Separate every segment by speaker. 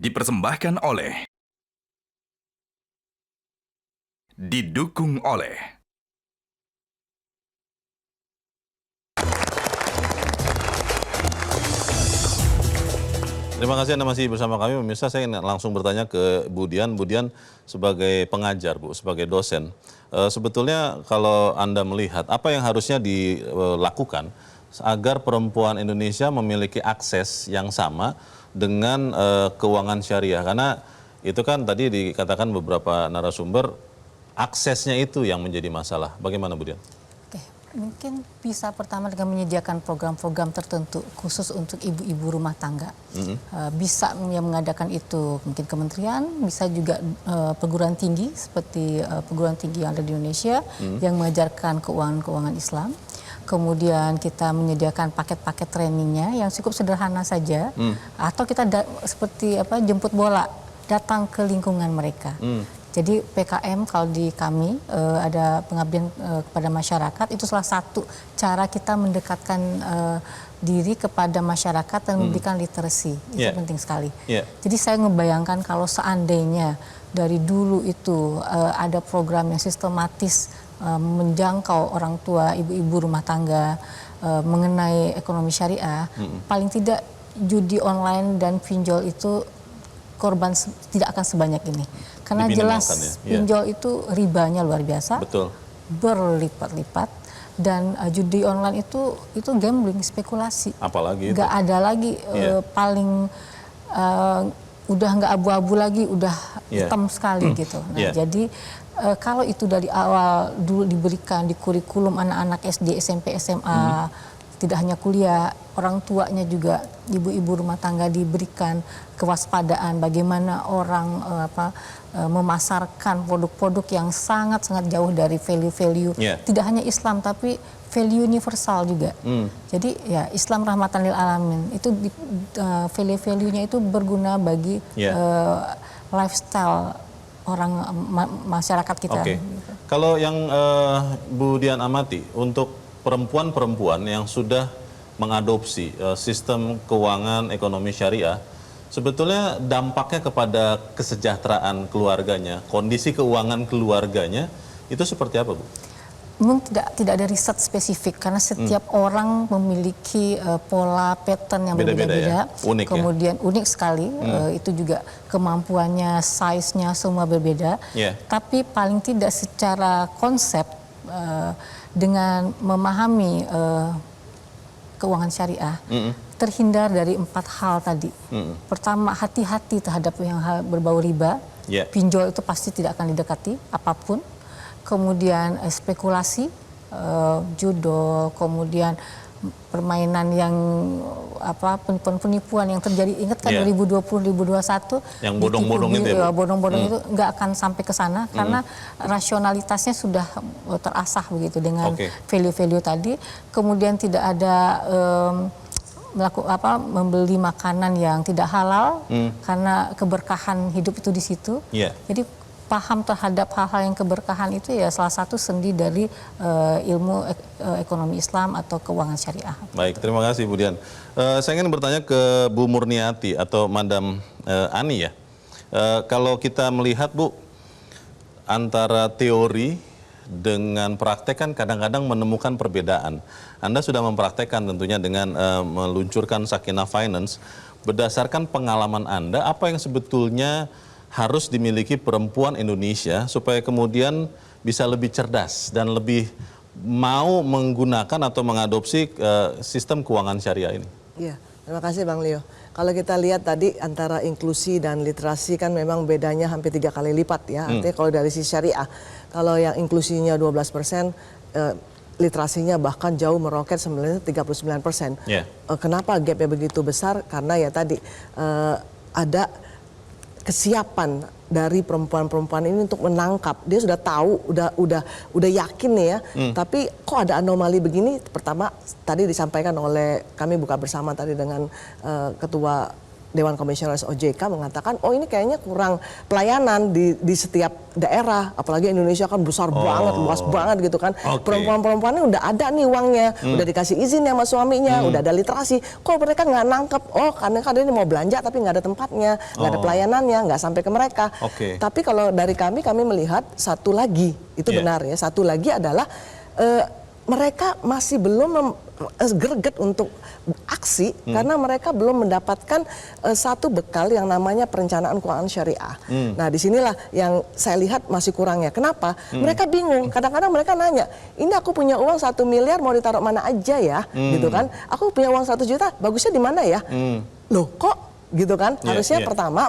Speaker 1: Dipersembahkan oleh, didukung oleh
Speaker 2: Terima kasih Anda masih bersama kami. Pemirsa, saya ingin langsung bertanya ke Bu Dian. Bu Dian sebagai pengajar, Bu, sebagai dosen. Sebetulnya kalau Anda melihat apa yang harusnya dilakukan agar perempuan Indonesia memiliki akses yang sama dengan keuangan syariah. Karena itu kan tadi dikatakan beberapa narasumber, aksesnya itu yang menjadi masalah. Bagaimana Bu Dian?
Speaker 3: Mungkin bisa pertama dengan menyediakan program-program tertentu khusus untuk ibu-ibu rumah tangga. Bisa yang mengadakan itu mungkin kementerian, bisa juga perguruan tinggi seperti perguruan tinggi yang ada di Indonesia yang mengajarkan keuangan Islam. Kemudian kita menyediakan paket-paket trainingnya yang cukup sederhana saja, atau kita seperti jemput bola, datang ke lingkungan mereka. Jadi PKM kalau di kami ada pengabdian kepada masyarakat, itu salah satu cara kita mendekatkan diri kepada masyarakat dan memberikan literasi. Itu penting sekali. Jadi saya ngebayangkan kalau seandainya dari dulu itu ada program yang sistematis menjangkau orang tua, ibu-ibu rumah tangga mengenai ekonomi syariah, paling tidak judi online dan pinjol itu korban tidak akan sebanyak ini. Karena jelas pinjol itu ribanya luar biasa, berlipat-lipat, dan judi online itu gambling, spekulasi.
Speaker 2: Apalagi
Speaker 3: nggak ada lagi paling udah nggak abu-abu lagi, udah hitam sekali gitu. Nah, jadi kalau itu dari awal dulu diberikan di kurikulum anak-anak SD, SMP, SMA, tidak hanya kuliah, orang tuanya juga, ibu-ibu rumah tangga diberikan kewaspadaan bagaimana orang memasarkan produk-produk yang sangat-sangat jauh dari value-value tidak hanya Islam tapi value universal juga. Jadi ya Islam rahmatan lil alamin itu value-value-nya itu berguna bagi lifestyle orang masyarakat kita.
Speaker 2: Kalau yang Bu Dian amati untuk perempuan-perempuan yang sudah mengadopsi sistem keuangan ekonomi syariah, sebetulnya dampaknya kepada kesejahteraan keluarganya, kondisi keuangan keluarganya, itu seperti apa, Bu?
Speaker 3: Memang tidak ada riset spesifik karena setiap orang memiliki pola pattern yang berbeda-beda,
Speaker 2: unik,
Speaker 3: kemudian unik sekali, itu juga kemampuannya, size-nya semua berbeda. Tapi paling tidak secara konsep dengan memahami keuangan syariah, terhindar dari 4 hal tadi. Pertama, hati-hati terhadap yang hal berbau riba. Pinjol itu pasti tidak akan didekati apapun. Kemudian spekulasi, judo, kemudian permainan yang penipuan yang terjadi, ingat kan 2020-2021
Speaker 2: yang bodong-bodong itu ya,
Speaker 3: bodong-bodong itu nggak akan sampai ke sana karena rasionalitasnya sudah terasah begitu dengan value-value tadi. Kemudian tidak ada membeli makanan yang tidak halal karena keberkahan hidup itu di situ. Jadi paham terhadap hal-hal yang keberkahan itu ya salah satu sendi dari ilmu ekonomi Islam atau keuangan syariah.
Speaker 2: Baik, terima kasih Bu Dian. Saya ingin bertanya ke Bu Murniati atau Madam Ani ya. Kalau kita melihat Bu, antara teori dengan praktek kan kadang-kadang menemukan perbedaan. Anda sudah mempraktekkan tentunya dengan meluncurkan Sakinah Finance. Berdasarkan pengalaman Anda, apa yang sebetulnya harus dimiliki perempuan Indonesia supaya kemudian bisa lebih cerdas dan lebih mau menggunakan atau mengadopsi sistem keuangan syariah ini?
Speaker 4: Iya, terima kasih Bang Leo. Kalau kita lihat tadi antara inklusi dan literasi kan memang bedanya hampir 3 kali lipat ya. Artinya kalau dari sisi syariah, kalau yang inklusinya 12%, literasinya bahkan jauh meroket sebenarnya 39%. Kenapa gapnya begitu besar? Karena ya tadi ada kesiapan dari perempuan-perempuan ini untuk menangkap. Dia sudah tahu, udah yakin nih ya. Tapi kok ada anomali begini? Pertama tadi disampaikan oleh kami buka bersama tadi dengan Ketua Dewan Komisioner OJK mengatakan, oh ini kayaknya kurang pelayanan di setiap daerah, apalagi Indonesia kan besar banget, luas banget gitu kan. Perempuan-perempuannya udah ada nih uangnya, udah dikasih izin ya sama suaminya, udah ada literasi. Kok mereka nggak nangkep? Oh karena ini mau belanja tapi nggak ada tempatnya, nggak ada pelayanannya, nggak sampai ke mereka. Tapi kalau dari kami melihat satu lagi, itu benar ya, satu lagi adalah mereka masih belum greget untuk aksi karena mereka belum mendapatkan satu bekal yang namanya perencanaan keuangan syariah. Nah disinilah yang saya lihat masih kurangnya. Kenapa? Mereka bingung. Kadang-kadang mereka nanya, ini aku punya uang 1 miliar mau ditaruh mana aja ya, gitu kan? Aku punya uang 100 juta, bagusnya di mana ya? Loh kok? Gitu kan, harusnya pertama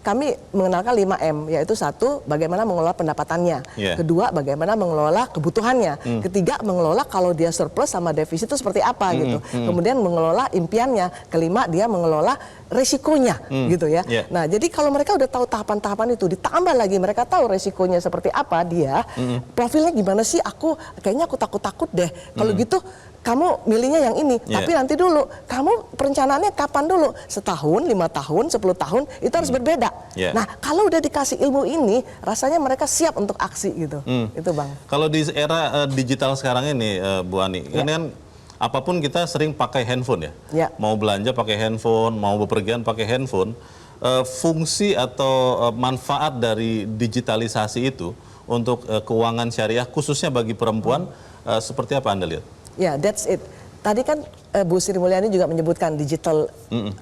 Speaker 4: kami mengenalkan 5M, yaitu 1, bagaimana mengelola pendapatannya, kedua, bagaimana mengelola kebutuhannya, ketiga, mengelola kalau dia surplus sama defisit itu seperti apa gitu, kemudian mengelola impiannya, kelima, dia mengelola resikonya gitu ya. Nah jadi kalau mereka udah tahu tahapan-tahapan itu, ditambah lagi mereka tahu resikonya seperti apa dia, profilnya gimana sih, kayaknya aku takut-takut deh, kalau gitu kamu milihnya yang ini, tapi nanti dulu, kamu perencanaannya kapan dulu? Setahun, 5 tahun, 10 tahun, itu harus berbeda. Nah, kalau udah dikasih ilmu ini, rasanya mereka siap untuk aksi gitu. Itu Bang.
Speaker 2: Kalau di era digital sekarang ini, Bu Ani, kan apapun kita sering pakai handphone ya. Mau belanja pakai handphone, mau bepergian pakai handphone. Fungsi atau manfaat dari digitalisasi itu untuk keuangan syariah, khususnya bagi perempuan, seperti apa Anda lihat?
Speaker 4: Ya, that's it. Tadi kan Bu Sri Mulyani juga menyebutkan digital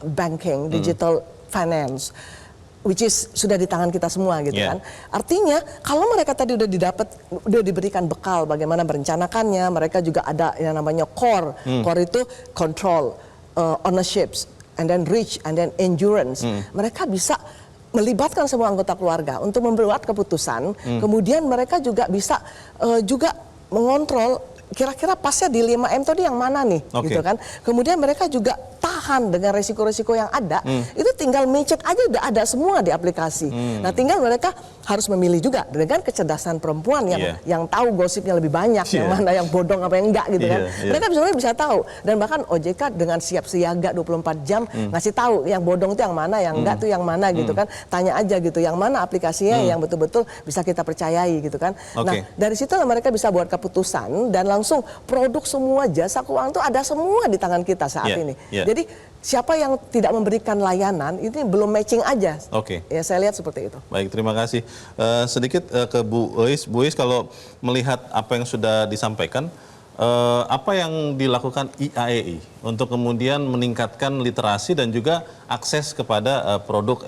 Speaker 4: banking, digital finance, which is sudah di tangan kita semua gitu kan. Artinya kalau mereka tadi udah diberikan bekal bagaimana merencanakannya, mereka juga ada yang namanya core. Core itu control, ownerships, and then reach, and then endurance. Mereka bisa melibatkan semua anggota keluarga untuk membuat keputusan. Kemudian mereka juga bisa juga mengontrol kira-kira pasnya di 5M tadi yang mana nih, gitu kan. Kemudian mereka juga tahan dengan resiko-resiko yang ada, itu tinggal mecek aja udah ada semua di aplikasi. Nah tinggal mereka harus memilih juga dengan kecerdasan perempuan yang tahu gosipnya lebih banyak, yang mana yang bodong apa yang enggak gitu kan. Mereka bisa tahu, dan bahkan OJK dengan siap siaga 24 jam ngasih tahu yang bodong itu yang mana, yang enggak tuh yang mana gitu kan. Tanya aja gitu, yang mana aplikasinya yang betul-betul bisa kita percayai gitu kan. Nah dari situ mereka bisa buat keputusan dan langsung produk semua jasa keuangan itu ada semua di tangan kita saat ini. Jadi siapa yang tidak memberikan layanan ini belum matching aja. Ya saya lihat seperti itu.
Speaker 2: Baik, terima kasih. Sedikit ke Bu Uis. Bu Uis, kalau melihat apa yang sudah disampaikan, apa yang dilakukan IAEI untuk kemudian meningkatkan literasi dan juga akses kepada produk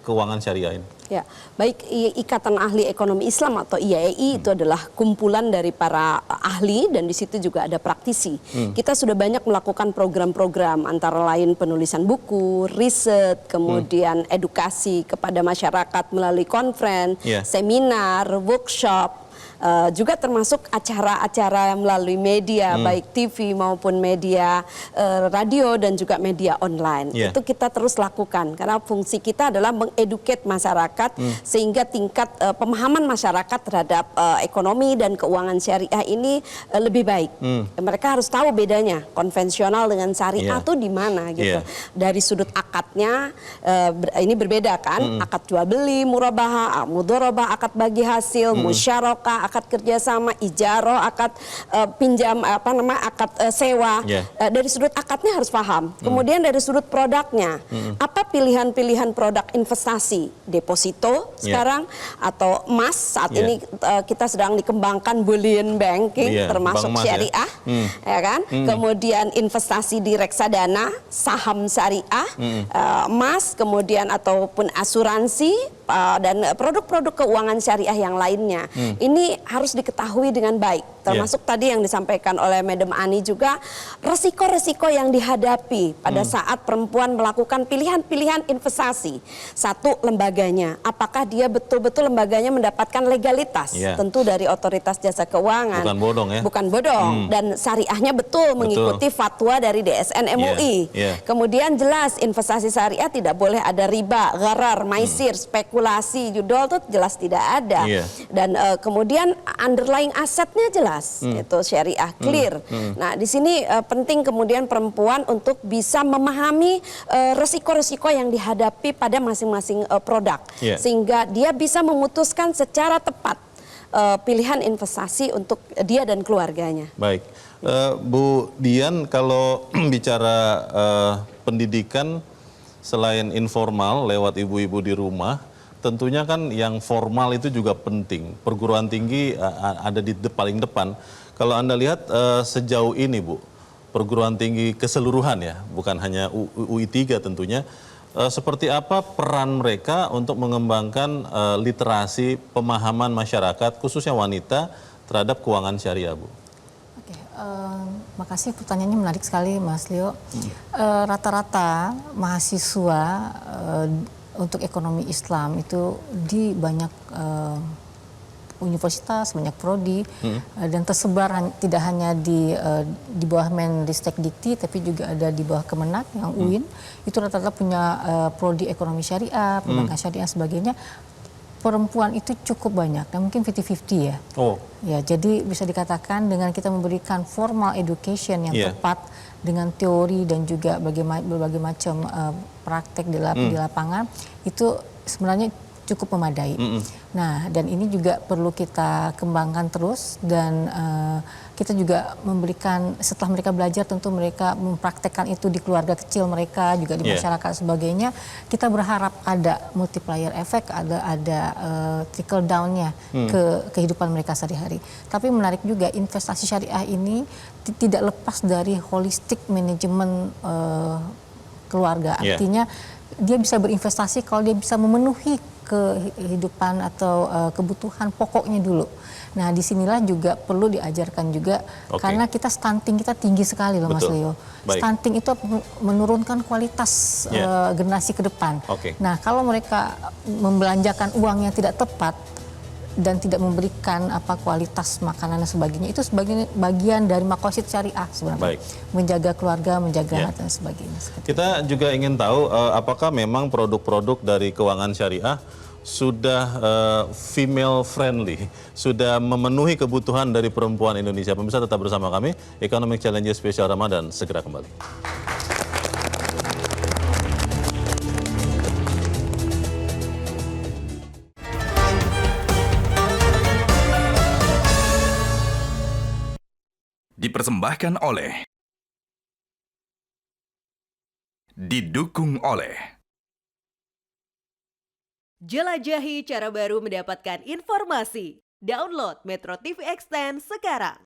Speaker 2: keuangan syariah ini?
Speaker 5: Ya, baik, Ikatan Ahli Ekonomi Islam atau IAEI itu adalah kumpulan dari para ahli dan di situ juga ada praktisi. Kita sudah banyak melakukan program-program antara lain penulisan buku, riset, kemudian edukasi kepada masyarakat melalui konferensi, seminar, workshop. Juga termasuk acara-acara melalui media, baik TV maupun media radio dan juga media online. Itu kita terus lakukan karena fungsi kita adalah mengeduket masyarakat sehingga tingkat pemahaman masyarakat terhadap ekonomi dan keuangan syariah ini lebih baik. Mereka harus tahu bedanya konvensional dengan syariah itu di mana gitu. Dari sudut akadnya ini berbeda kan, akad jual beli, murabahah, mudharabah, akad bagi hasil, musyarakah, akad kerjasama, ijaroh, akad pinjam akad sewa. Dari sudut akadnya harus paham. Kemudian dari sudut produknya, apa pilihan-pilihan produk investasi, deposito sekarang atau emas saat ini kita sedang dikembangkan bullion banking termasuk syariah, ya kan? Kemudian investasi di reksadana, saham syariah, emas, kemudian ataupun asuransi dan produk-produk keuangan syariah yang lainnya. Ini harus diketahui dengan baik. Termasuk tadi yang disampaikan oleh Madam Ani juga, resiko-resiko yang dihadapi pada saat perempuan melakukan pilihan-pilihan investasi. Satu, lembaganya. Apakah dia betul-betul lembaganya mendapatkan legalitas? Tentu dari otoritas jasa keuangan.
Speaker 2: Bukan bodong ya?
Speaker 5: Bukan bodong. Dan syariahnya betul mengikuti fatwa dari DSN MUI. Kemudian jelas investasi syariah tidak boleh ada riba, gharar, maisir, spekulasi, judol itu jelas tidak ada. Dan kemudian underlying asetnya jelas. jelas, itu syariah clear. Nah, di sini penting kemudian perempuan untuk bisa memahami resiko-resiko yang dihadapi pada masing-masing produk, sehingga dia bisa memutuskan secara tepat pilihan investasi untuk dia dan keluarganya.
Speaker 2: Baik, Bu Dian, kalau bicara pendidikan selain informal lewat ibu-ibu di rumah, tentunya kan yang formal itu juga penting. Perguruan tinggi ada di paling depan. Kalau Anda lihat sejauh ini, Bu, perguruan tinggi keseluruhan ya, bukan hanya UI 3 tentunya, seperti apa peran mereka untuk mengembangkan literasi pemahaman masyarakat, khususnya wanita, terhadap keuangan syariah, Bu?
Speaker 3: Oke, makasih pertanyaannya menarik sekali Mas Leo. Rata-rata mahasiswa untuk ekonomi Islam itu di banyak universitas, banyak prodi, dan tersebar tidak hanya di bawah Menristek Dikti, tapi juga ada di bawah Kemenak yang UIN. Itu rata-rata punya prodi ekonomi syariah, perbankan syariah, sebagainya. Perempuan itu cukup banyak, dan mungkin 50-50 ya. Ya, jadi bisa dikatakan dengan kita memberikan formal education yang tepat dengan teori dan juga berbagai macam praktek di lapangan, itu sebenarnya cukup memadai. Nah, dan ini juga perlu kita kembangkan terus, dan kita juga memberikan, setelah mereka belajar tentu mereka mempraktekkan itu di keluarga kecil mereka, juga di masyarakat sebagainya. Kita berharap ada multiplier effect, ada trickle down-nya ke kehidupan mereka sehari-hari. Tapi menarik juga, investasi syariah ini tidak lepas dari holistic management keluarga. Artinya dia bisa berinvestasi kalau dia bisa memenuhi kehidupan atau kebutuhan pokoknya dulu. Nah, disinilah juga perlu diajarkan juga, karena kita stunting kita tinggi sekali loh. Mas Leo. Stunting itu menurunkan kualitas generasi ke depan. Nah, kalau mereka membelanjakan uang yang tidak tepat dan tidak memberikan kualitas makanan dan sebagainya, itu sebagai bagian dari maqasid syariah sebenarnya. Menjaga keluarga, menjaga dan sebagainya.
Speaker 2: Kita juga ingin tahu apakah memang produk-produk dari keuangan syariah sudah female friendly, sudah memenuhi kebutuhan dari perempuan Indonesia. Pemirsa, tetap bersama kami, Economic Challenge Spesial Ramadan segera kembali.
Speaker 1: Dipersembahkan oleh, didukung oleh.
Speaker 6: Jelajahi cara baru mendapatkan informasi. Download Metro TV Extend sekarang.